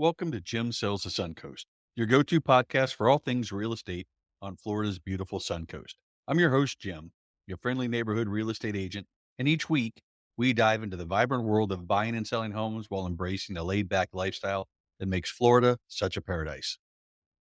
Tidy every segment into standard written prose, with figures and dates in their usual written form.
Welcome to Jim Sells the Suncoast, your go-to podcast for all things real estate on Florida's beautiful Suncoast. I'm your host, Jim, your friendly neighborhood real estate agent, and each week we dive into the vibrant world of buying and selling homes while embracing a laid-back lifestyle that makes Florida such a paradise.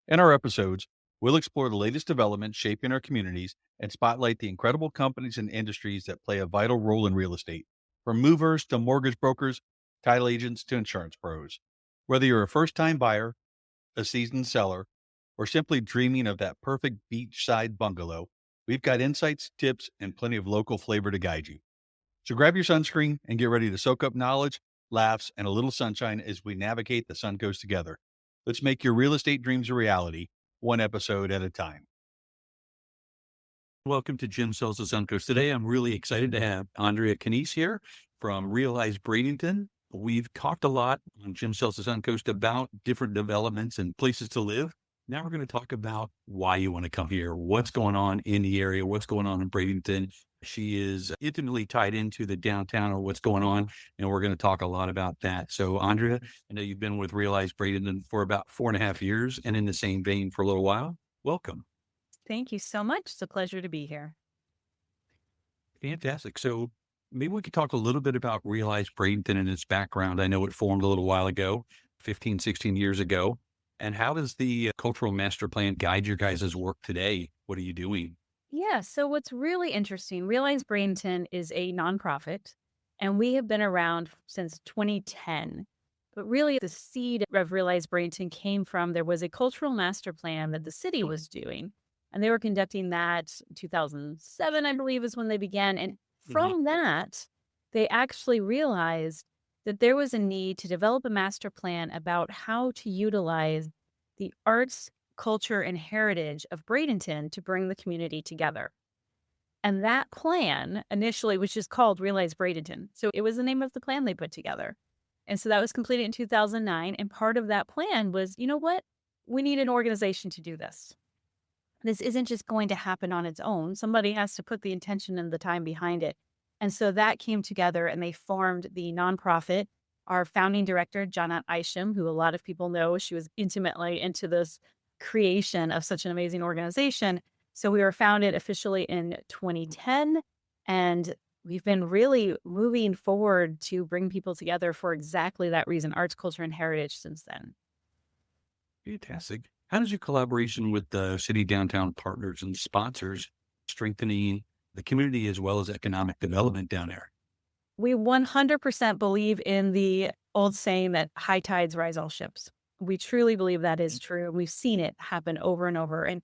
In our episodes, we'll explore the latest developments shaping our communities and spotlight the incredible companies and industries that play a vital role in real estate, from movers to mortgage brokers, title agents to insurance pros. Whether you're a first-time buyer, a seasoned seller, or simply dreaming of that perfect beachside bungalow, we've got insights, tips, and plenty of local flavor to guide you. So grab your sunscreen and get ready to soak up knowledge, laughs, and a little sunshine as we navigate the Suncoast together. Let's make your real estate dreams a reality, one episode at a time. Welcome to Jim Sells the Suncoast. Today, I'm really excited to have Andrea Knies here from Realize Bradenton. We've talked a lot on Jim Sells the Suncoast about different developments and places to live. Now we're going to talk about why you want to come here, what's going on in the area, what's going on in Bradenton. She is intimately tied into the downtown or what's going on, and we're going to talk a lot about that. So, Andrea, I know you've been with Realize Bradenton for about 4.5 years and in the same vein for a little while. Welcome. Thank you so much. It's a pleasure to be here. Fantastic. So maybe we could talk a little bit about Realize Bradenton and its background. I know it formed a little while ago, 15, 16 years ago. And how does the cultural master plan guide your guys' work today? What are you doing? Yeah, so what's really interesting, Realize Bradenton is a nonprofit, and we have been around since 2010. But really, the seed of Realize Bradenton came from there was a cultural master plan that the city was doing, and they were conducting that in 2007, I believe, is when they began. And from that, they actually realized that there was a need to develop a master plan about how to utilize the arts, culture, and heritage of Bradenton to bring the community together. And that plan initially was just called Realize Bradenton. So it was the name of the plan they put together. And so that was completed in 2009. And part of that plan was, you know what? We need an organization to do this. This isn't just going to happen on its own. Somebody has to put the intention and the time behind it. And so that came together and they formed the nonprofit. Our founding director, Janat Isham, who a lot of people know, she was intimately into this creation of such an amazing organization. So we were founded officially in 2010, and we've been really moving forward to bring people together for exactly that reason, arts, culture, and heritage since then. Fantastic. How does your collaboration with the city downtown partners and sponsors strengthening the community as well as economic development down there? We 100% believe in the old saying that high tides rise all ships. We truly believe that is true. We've seen it happen over and over. And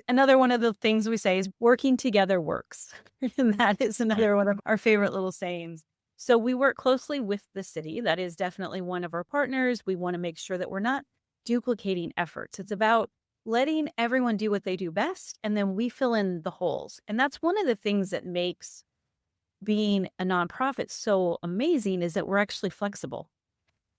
another one of the things we say is working together works. And that is another one of our favorite little sayings. So we work closely with the city. That is definitely one of our partners. We want to make sure that we're not duplicating efforts. It's about letting everyone do what they do best, and then we fill in the holes. And that's one of the things that makes being a nonprofit so amazing is that we're actually flexible.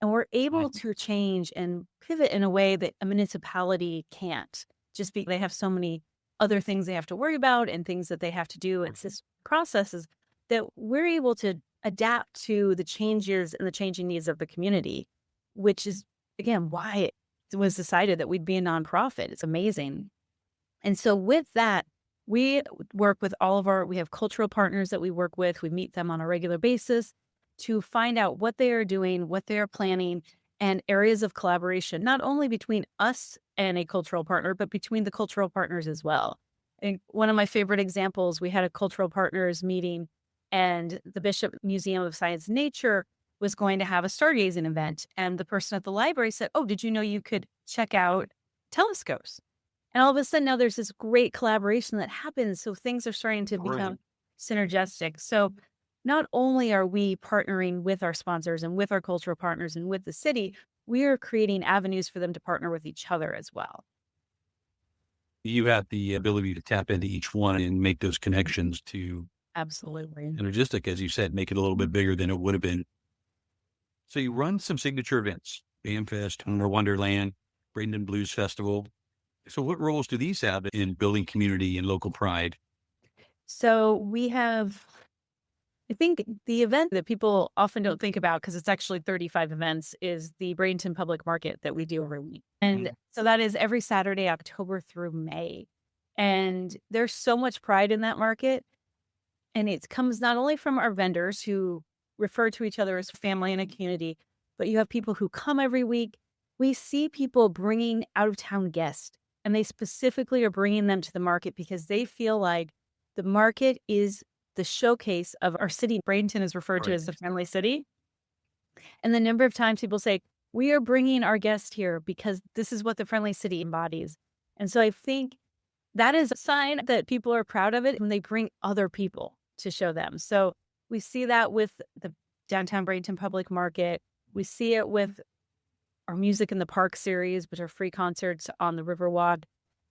And we're able to change and pivot in a way that a municipality can't. Just because they have so many other things they have to worry about and things that they have to do. It's this processes that we're able to adapt to the changes and the changing needs of the community, which is, again, why it was decided that we'd be a nonprofit. It's amazing. And so with that, we work with we have cultural partners that we work with. We meet them on a regular basis to find out what they are doing, what they are planning, and areas of collaboration, not only between us and a cultural partner, but between the cultural partners as well. And one of my favorite examples, we had a cultural partners meeting, and the Bishop Museum of Science and Nature was going to have a stargazing event. And the person at the library said, "Oh, did you know you could check out telescopes?" And all of a sudden now there's this great collaboration that happens. So things are starting to become synergistic. So not only are we partnering with our sponsors and with our cultural partners and with the city, we are creating avenues for them to partner with each other as well. You have the ability to tap into each one and make those connections to Absolutely. synergistic, as you said, make it a little bit bigger than it would have been. So you run some signature events, BAMFest, Homer Wonderland, Bradenton Blues Festival. So what roles do these have in building community and local pride? So we have I think the event that people often don't think about, because it's actually 35 events, is the Bradenton Public Market that we do every week. And so that is every Saturday, October through May. And there's so much pride in that market. And it comes not only from our vendors who refer to each other as family and a community, but you have people who come every week. We see people bringing out of town guests, and they specifically are bringing them to the market because they feel like the market is the showcase of our city. Bradenton is referred to as the friendly city. And the number of times people say, we are bringing our guests here because this is what the friendly city embodies. And so I think that is a sign that people are proud of it when they bring other people to show them. So we see that with the downtown Bradenton Public Market. We see it with our Music in the Park series, which are free concerts on the Riverwalk.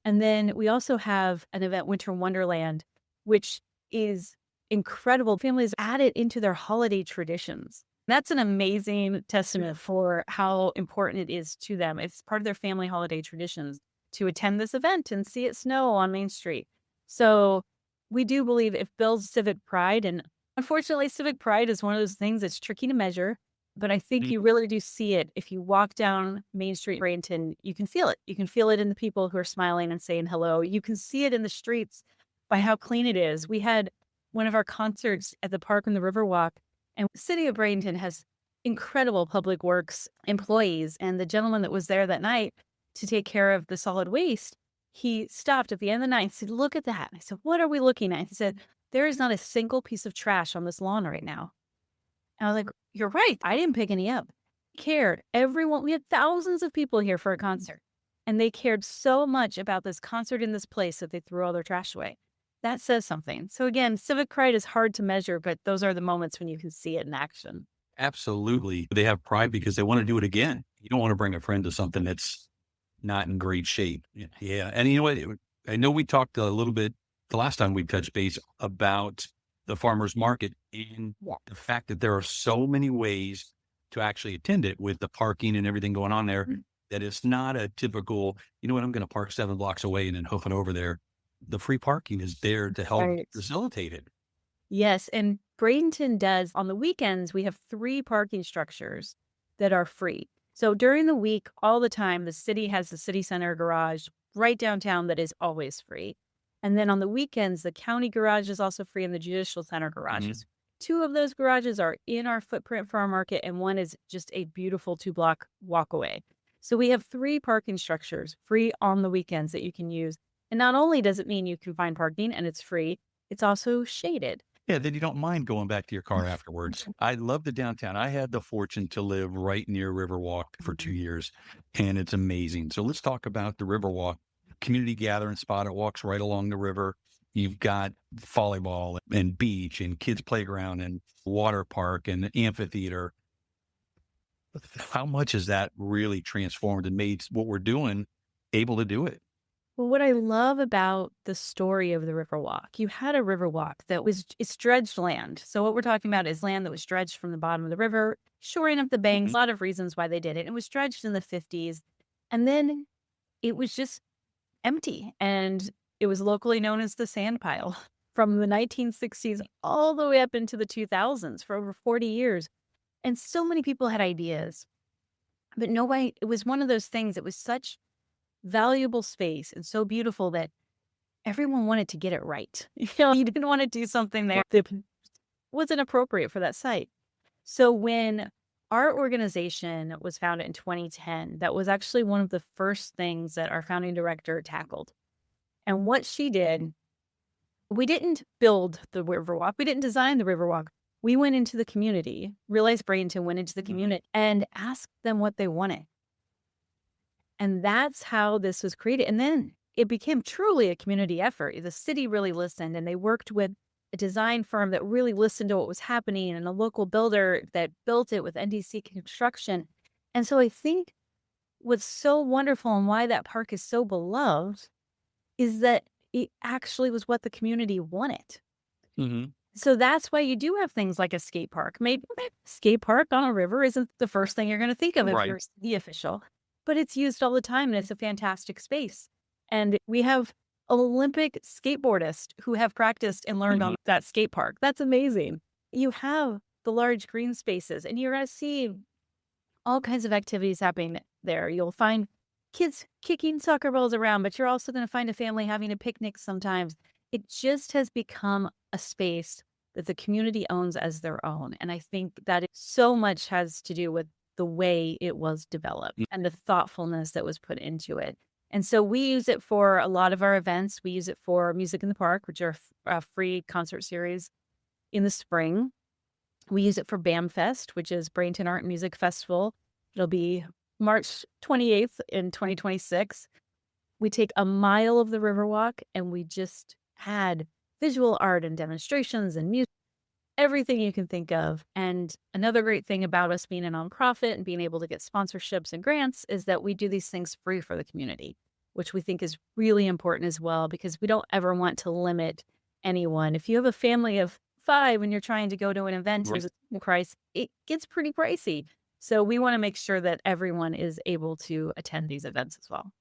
And then we also have an event, Winter Wonderland, which is incredible. Families add it into their holiday traditions. That's an amazing testament for how important it is to them. It's part of their family holiday traditions to attend this event and see it snow on Main Street. So we do believe it builds civic pride. And unfortunately, civic pride is one of those things that's tricky to measure. But I think you really do see it. If you walk down Main Street, Bradenton, you can feel it. You can feel it in the people who are smiling and saying hello. You can see it in the streets by how clean it is. We had one of our concerts at the park in the Riverwalk, and the city of Bradenton has incredible public works employees. And the gentleman that was there that night to take care of the solid waste, he stopped at the end of the night and said, look at that. I said, what are we looking at? He said, there is not a single piece of trash on this lawn right now. And I was like, you're right. I didn't pick any up. Cared. Everyone, we had thousands of people here for a concert, and they cared so much about this concert in this place that they threw all their trash away. That says something. So again, civic pride is hard to measure, but those are the moments when you can see it in action. Absolutely. They have pride because they want to do it again. You don't want to bring a friend to something that's not in great shape. Yeah. And you know what? I know we talked a little bit the last time we touched base about the farmers market and the fact that there are so many ways to actually attend it with the parking and everything going on there, that it's not a typical, you know what, I'm going to park 7 blocks away and then hoof it over there. The free parking is there to help facilitate it. Yes. And Bradenton does, on the weekends, we have 3 parking structures that are free. So during the week, all the time, the city has the city center garage right downtown that is always free. And then on the weekends, the county garage is also free, and the judicial center garages. 2 of those garages are in our footprint for our market, and one is just a beautiful 2-block walk away. So we have 3 parking structures free on the weekends that you can use. And not only does it mean you can find parking and it's free, it's also shaded. Yeah, then you don't mind going back to your car afterwards. I love the downtown. I had the fortune to live right near Riverwalk for 2 years, and it's amazing. So let's talk about the Riverwalk community gathering spot. It walks right along the river. You've got volleyball and beach and kids playground and water park and amphitheater. How much has that really transformed and made what we're doing able to do it? Well, what I love about the story of the Riverwalk, you had a Riverwalk that was, it's dredged land. So what we're talking about is land that was dredged from the bottom of the river, shoring up the banks, a lot of reasons why they did it. It was dredged in the 50s. And then it was just empty. And it was locally known as the sand pile from the 1960s all the way up into the 2000s for over 40 years. And so many people had ideas, but nobody, it was one of those things that was such valuable space and so beautiful that everyone wanted to get it right. You didn't want to do something there that wasn't appropriate for that site. So when our organization was founded in 2010, that was actually one of the first things that our founding director tackled. And what she did, we didn't build the Riverwalk. We didn't design the Riverwalk. We went into the community, Realize Bradenton went into the community and asked them what they wanted. And that's how this was created. And then it became truly a community effort. The city really listened, and they worked with a design firm that really listened to what was happening and a local builder that built it with NDC construction. And so I think what's so wonderful and why that park is so beloved is that it actually was what the community wanted. So that's why you do have things like a skate park. Maybe skate park on a river isn't the first thing you're going to think of if you're the official, but it's used all the time, and it's a fantastic space. And we have Olympic skateboardists who have practiced and learned on that skate park. That's amazing. you have the large green spaces and you're going to see all kinds of activities happening there. You'll find kids kicking soccer balls around, but you're also going to find a family having a picnic sometimes. It just has become a space that the community owns as their own. And I think that so much has to do with the way it was developed and the thoughtfulness that was put into it. And so we use it for a lot of our events. We use it for Music in the Park, which are a free concert series in the spring. We use it for BAM Fest, which is Bradenton Art and Music Festival. It'll be March 28th in 2026. We take a mile of the Riverwalk and we just had visual art and demonstrations and music, everything you can think of. And another great thing about us being a nonprofit and being able to get sponsorships and grants is that we do these things free for the community, which we think is really important as well, because we don't ever want to limit anyone. If you have a family of 5 and you're trying to go to an event, there's a ticket price, it gets pretty pricey. So we want to make sure that everyone is able to attend these events as well.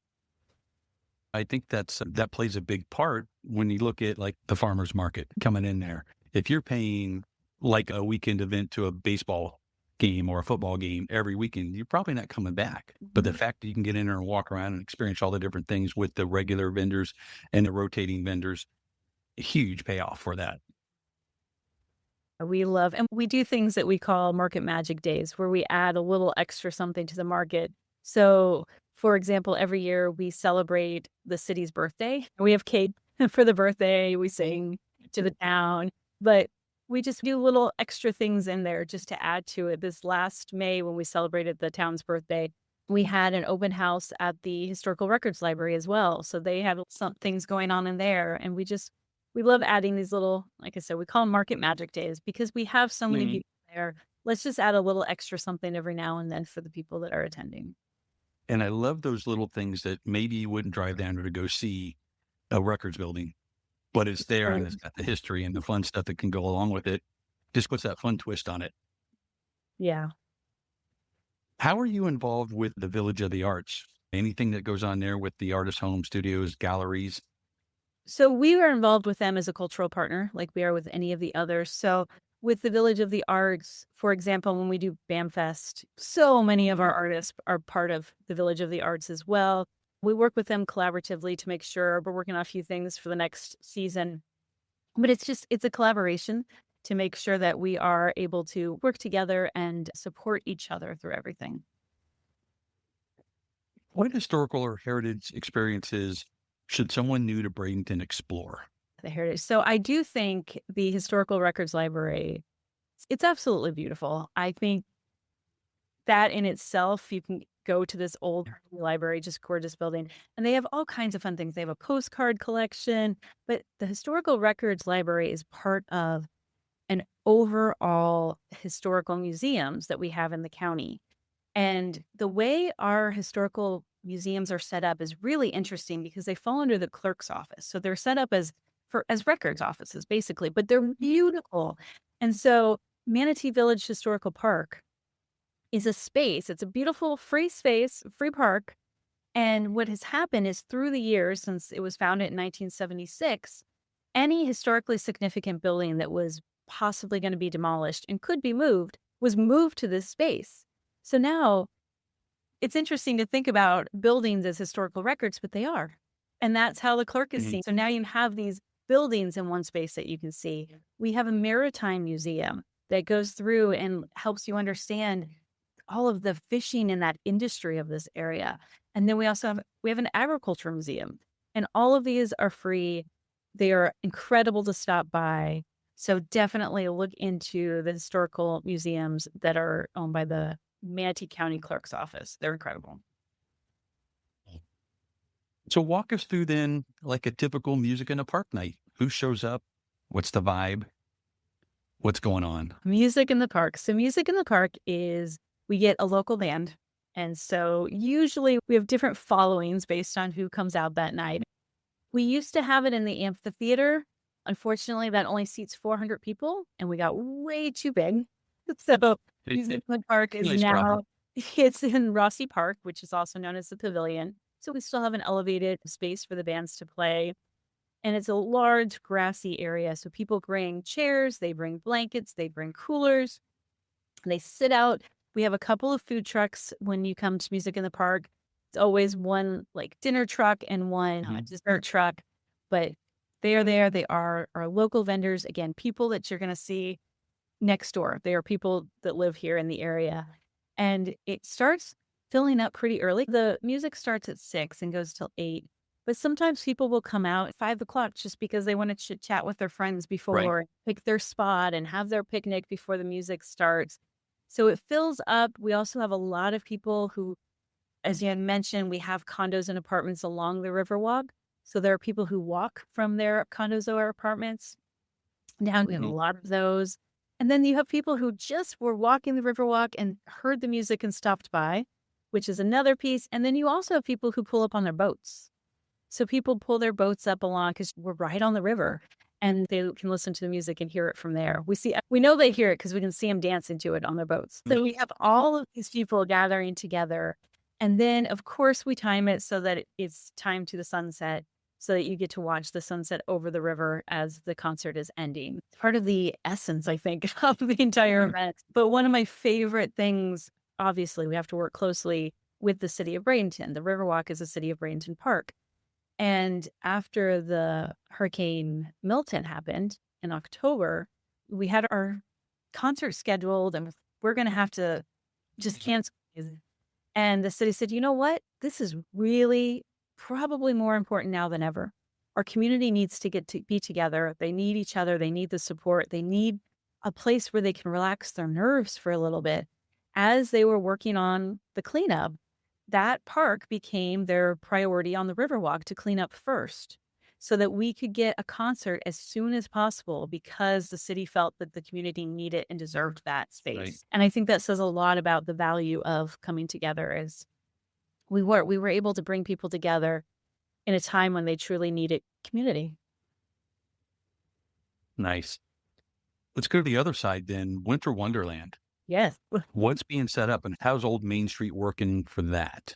I think that plays a big part when you look at like the farmers market coming in there. If you're paying like a weekend event to a baseball game or a football game every weekend, you're probably not coming back. But the fact that you can get in there and walk around and experience all the different things with the regular vendors and the rotating vendors, a huge payoff for that. We love, and we do things that we call market magic days, where we add a little extra something to the market. So, for example, every year we celebrate the city's birthday. We have cake for the birthday. We sing to the town, but we just do little extra things in there just to add to it. This last May, when we celebrated the town's birthday, we had an open house at the Historical Records Library as well. So they had some things going on in there. And we love adding these little, like I said, we call them market magic days because we have so many people there. Let's just add a little extra something every now and then for the people that are attending. And I love those little things that maybe you wouldn't drive down there to go see a records building, but it's there and it's got the history and the fun stuff that can go along with it. Just puts that fun twist on it. Yeah. How are you involved with the Village of the Arts? Anything that goes on there with the artist home studios, galleries? So we are involved with them as a cultural partner, like we are with any of the others. So with the Village of the Arts, for example, when we do BAM Fest, so many of our artists are part of the Village of the Arts as well. We work with them collaboratively to make sure we're working on a few things for the next season. But it's a collaboration to make sure that we are able to work together and support each other through everything. What historical or heritage experiences should someone new to Bradenton explore? The heritage. So I do think the Historical Records Library, it's absolutely beautiful. I think that in itself, you can go to this old library, just gorgeous building, and they have all kinds of fun things. They have a postcard collection, but the Historical Records Library is part of an overall historical museums that we have in the county. And the way our historical museums are set up is really interesting because they fall under the clerk's office. So they're set up as records offices, basically, but they're beautiful. And so Manatee Village Historical Park is a space. It's a beautiful free space, free park. And what has happened is through the years, since it was founded in 1976, any historically significant building that was possibly going to be demolished and could be moved was moved to this space. So now it's interesting to think about buildings as historical records, but they are. And that's how the clerk is seen. So now you have these buildings in one space that you can see. We have a maritime museum that goes through and helps you understand all of the fishing in that industry of this area. And then we have an agriculture museum, and all of these are free. They are incredible to stop by. So definitely look into the historical museums that are owned by the Manatee County Clerk's Office. They're incredible. So walk us through then like a typical music in a park night. Who shows up? What's the vibe? What's going on? Music in the park. So music in the park is we get a local band. And so usually we have different followings based on who comes out that night. We used to have it in the amphitheater. Unfortunately, that only seats 400 people, and we got way too big. So music in the park is now, it's in Rossi Park, which is also known as the Pavilion. So we still have an elevated space for the bands to play. And it's a large grassy area. So people bring chairs, they bring blankets, they bring coolers, and they sit out. We have a couple of food trucks when you come to Music in the Park. It's always one like dinner truck and one dessert truck, but they are there. They are our local vendors. Again, people that you're going to see next door. They are people that live here in the area. And it starts filling up pretty early. The music starts at 6 and goes till 8. But sometimes people will come out at 5 o'clock just because they want to chit chat with their friends Right. before, pick their spot and have their picnic before the music starts. So it fills up. We also have a lot of people who, as you had mentioned, we have condos and apartments along the Riverwalk. So there are people who walk from their condos or apartments down. We have a lot of those. And then you have people who just were walking the Riverwalk and heard the music and stopped by, which is another piece. And then you also have people who pull up on their boats. So people pull their boats up along because we're right on the river and they can listen to the music and hear it from there. We know they hear it because we can see them dancing to it on their boats. So we have all of these people gathering together. And then, of course, we time it so that it's time to the sunset so that you get to watch the sunset over the river as the concert is ending. It's part of the essence, I think, of the entire event. But one of my favorite things, obviously, we have to work closely with the city of Bradenton. The Riverwalk is a city of Bradenton Park. And after the Hurricane Milton happened in October, we had our concert scheduled and we're going to have to just cancel. And the city said, you know what? This is really probably more important now than ever. Our community needs to get to be together. They need each other. They need the support. They need a place where they can relax their nerves for a little bit. As they were working on the cleanup, that park became their priority on the Riverwalk to clean up first so that we could get a concert as soon as possible because the city felt that the community needed and deserved that space. Right. And I think that says a lot about the value of coming together as we were able to bring people together in a time when they truly needed community. Nice. Let's go to the other side then. Winter Wonderland. Yes. What's being set up and how's Old Main Street working for that?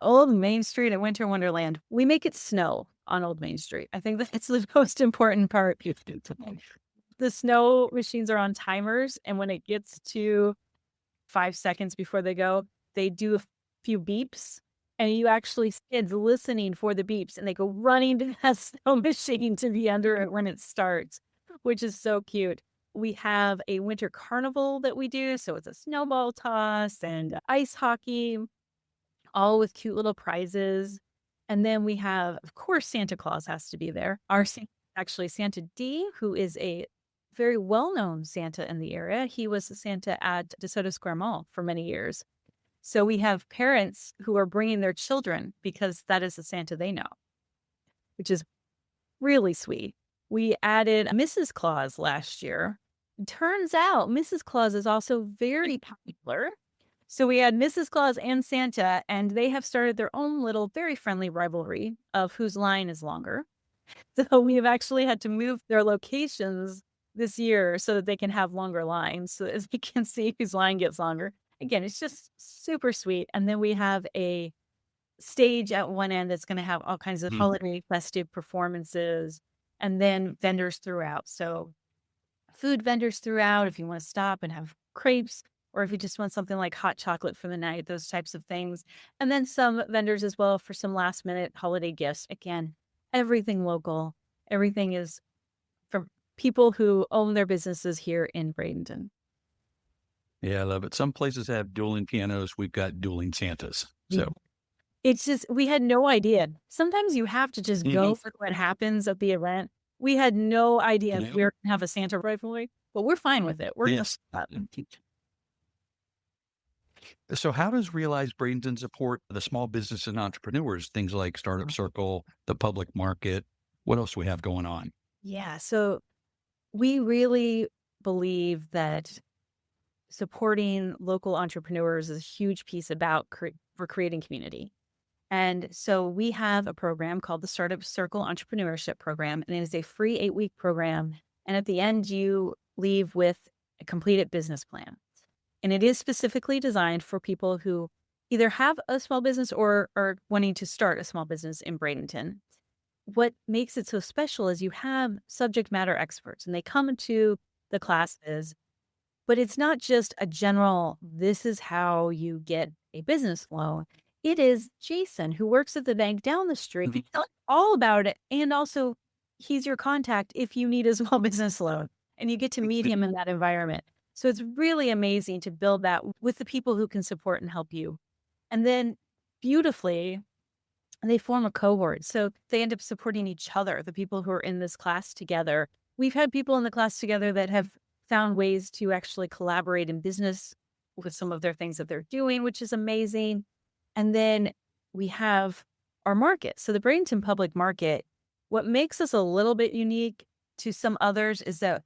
Old Main Street at Winter Wonderland. We make it snow on Old Main Street. I think that's the most important part. The snow machines are on timers, and when it gets to 5 seconds before they go, they do a few beeps, and you actually see kids listening for the beeps, and they go running to that snow machine to be under it when it starts, which is so cute. We have a winter carnival that we do, so it's a snowball toss and ice hockey, all with cute little prizes. And then we have, of course, Santa Claus has to be there. Actually, Santa D, who is a very well-known Santa in the area. He was a Santa at DeSoto Square Mall for many years. So we have parents who are bringing their children because that is the Santa they know, which is really sweet. We added Mrs. Claus last year. It turns out Mrs. Claus is also very popular. So we had Mrs. Claus and Santa, and they have started their own little very friendly rivalry of whose line is longer. So we have actually had to move their locations this year so that they can have longer lines. So as we can see whose line gets longer. Again, it's just super sweet. And then we have a stage at one end that's going to have all kinds of holiday festive performances and then vendors throughout. So food vendors throughout if you want to stop and have crepes or if you just want something like hot chocolate for the night, those types of things. And then some vendors as well for some last minute holiday gifts. Again, everything local. Everything is from people who own their businesses here in Bradenton. Yeah, I love it. Some places have dueling pianos. We've got dueling Santas. So it's just, we had no idea. Sometimes you have to just go for what happens at the event. We had no idea we were going to have a Santa rivalry, but we're fine with it. We're yes. So how does Realize Bradenton support the small business and entrepreneurs, things like Startup Circle, the public market? What else do we have going on? Yeah, so we really believe that supporting local entrepreneurs is a huge piece about for creating community. And so we have a program called the Startup Circle Entrepreneurship Program, and it is a free 8-week program. And at the end, you leave with a completed business plan. And it is specifically designed for people who either have a small business or are wanting to start a small business in Bradenton. what makes it so special is you have subject matter experts and they come into the classes, but it's not just a general, this is how you get a business loan. It is Jason, who works at the bank down the street, all about it. And also, he's your contact if you need a small business loan and you get to meet him in that environment. So it's really amazing to build that with the people who can support and help you. And then beautifully, they form a cohort. So they end up supporting each other, the people who are in this class together. We've had people in the class together that have found ways to actually collaborate in business with some of their things that they're doing, which is amazing. And then we have our market. So the Bradenton Public Market, what makes us a little bit unique to some others is that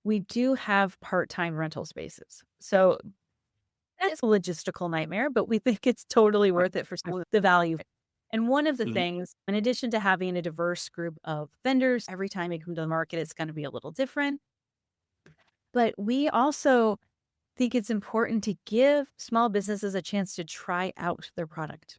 we do have part-time rental spaces. So that's a logistical nightmare, but we think it's totally worth it for the value. And one of the things, in addition to having a diverse group of vendors, every time you come to the market, it's going to be a little different. But we also think it's important to give small businesses a chance to try out their product.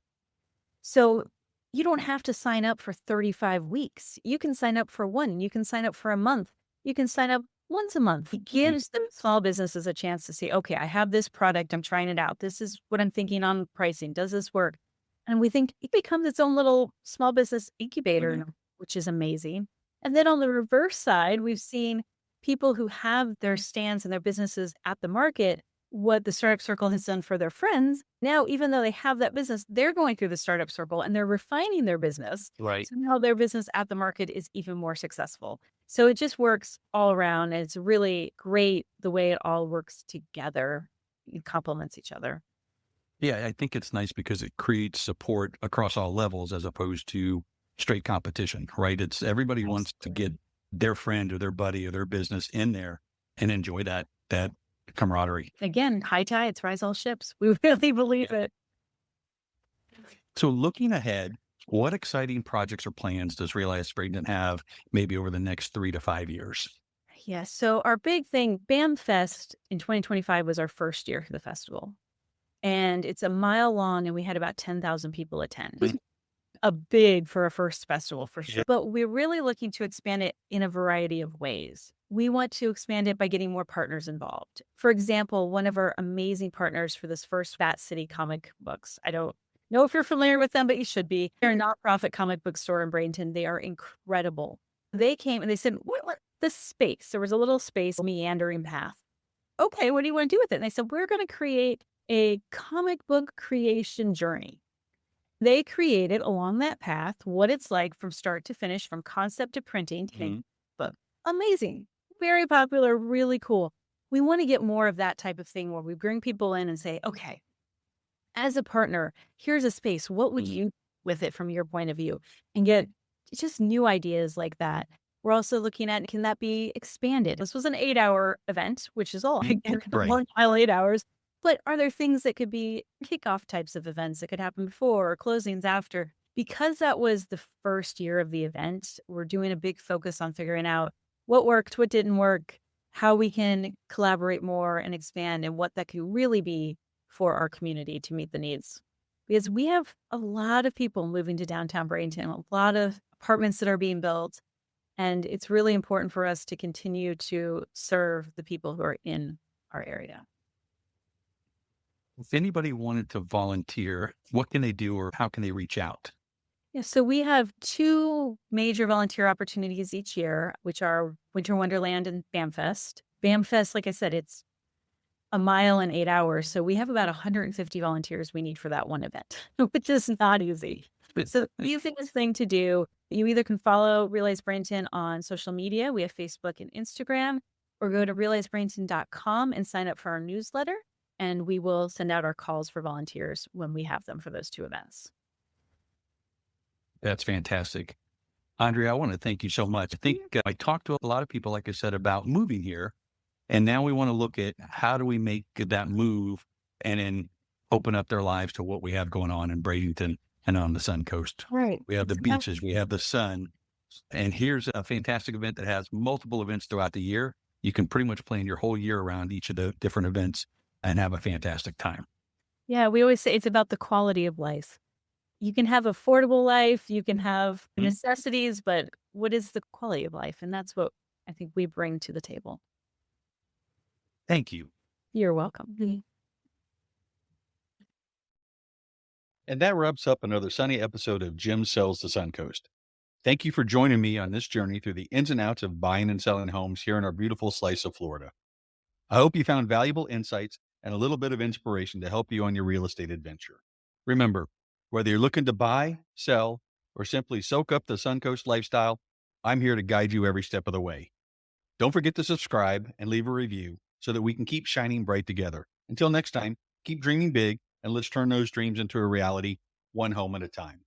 So you don't have to sign up for 35 weeks. You can sign up for one. You can sign up for a month. You can sign up once a month. It gives the small businesses a chance to say, okay, I have this product. I'm trying it out. This is what I'm thinking on pricing. Does this work? And we think it becomes its own little small business incubator, which is amazing. And then on the reverse side, we've seen people who have their stands and their businesses at the market, what the Startup Circle has done for their friends. Now, even though they have that business, they're going through the Startup Circle and they're refining their business. Right. So now their business at the market is even more successful. So it just works all around. And it's really great the way it all works together. It complements each other. Yeah, I think it's nice because it creates support across all levels as opposed to straight competition, right? It's everybody wants to get their friend or their buddy or their business in there and enjoy that camaraderie. Again, high tides rise all ships. We really believe it. So looking ahead, what exciting projects or plans does Realize Bradenton have maybe over the next 3 to 5 years? Yeah. So our big thing, BAM Fest in 2025 was our first year for the festival. And it's a mile long and we had about 10,000 people attend. A big for a first festival for sure. But we're really looking to expand it in a variety of ways. We want to expand it by getting more partners involved. For example, one of our amazing partners for this first Fat City comic books. I don't know if you're familiar with them, but you should be. They're a nonprofit comic book store in Bradenton. They are incredible. They came and they said, what this space? There was a little space, meandering path. Okay, what do you want to do with it? And they said, we're going to create a comic book creation journey. They created along that path what it's like from start to finish, from concept to printing. But amazing, very popular, really cool. We want to get more of that type of thing where we bring people in and say, okay, as a partner, here's a space. What would you do with it from your point of view? And get just new ideas like that. We're also looking at, can that be expanded? This was an 8-hour event, which is all Right. 1 mile, 8 hours. But are there things that could be kickoff types of events that could happen before or closings after? Because that was the first year of the event, we're doing a big focus on figuring out what worked, what didn't work, how we can collaborate more and expand, and what that could really be for our community to meet the needs. Because we have a lot of people moving to downtown Bradenton, a lot of apartments that are being built, and it's really important for us to continue to serve the people who are in our area. If anybody wanted to volunteer, what can they do or how can they reach out? Yeah, so we have 2 major volunteer opportunities each year, which are Winter Wonderland and BAM Fest. BAM Fest, like I said, it's a mile and 8 hours. So we have about 150 volunteers we need for that one event, which is not easy. So the easiest thing to do, you either can follow Realize Bradenton on social media. We have Facebook and Instagram, or go to realizebradenton.com and sign up for our newsletter. And we will send out our calls for volunteers when we have them for those 2 events. That's fantastic. Andrea, I want to thank you so much. I think I talked to a lot of people, like I said, about moving here. And now we want to look at how do we make that move and then open up their lives to what we have going on in Bradenton and on the Sun Coast. Right. We have the beaches, we have the sun. And here's a fantastic event that has multiple events throughout the year. You can pretty much plan your whole year around each of the different events and have a fantastic time. Yeah, we always say it's about the quality of life. you can have affordable life, you can have necessities, but what is the quality of life? And that's what I think we bring to the table. Thank you. You're welcome. And that wraps up another sunny episode of Jim Sells the Suncoast. Thank you for joining me on this journey through the ins and outs of buying and selling homes here in our beautiful slice of Florida. I hope you found valuable insights and a little bit of inspiration to help you on your real estate adventure. Remember, whether you're looking to buy, sell, or simply soak up the Suncoast lifestyle, I'm here to guide you every step of the way. Don't forget to subscribe and leave a review so that we can keep shining bright together. Until next time, keep dreaming big and let's turn those dreams into a reality, one home at a time.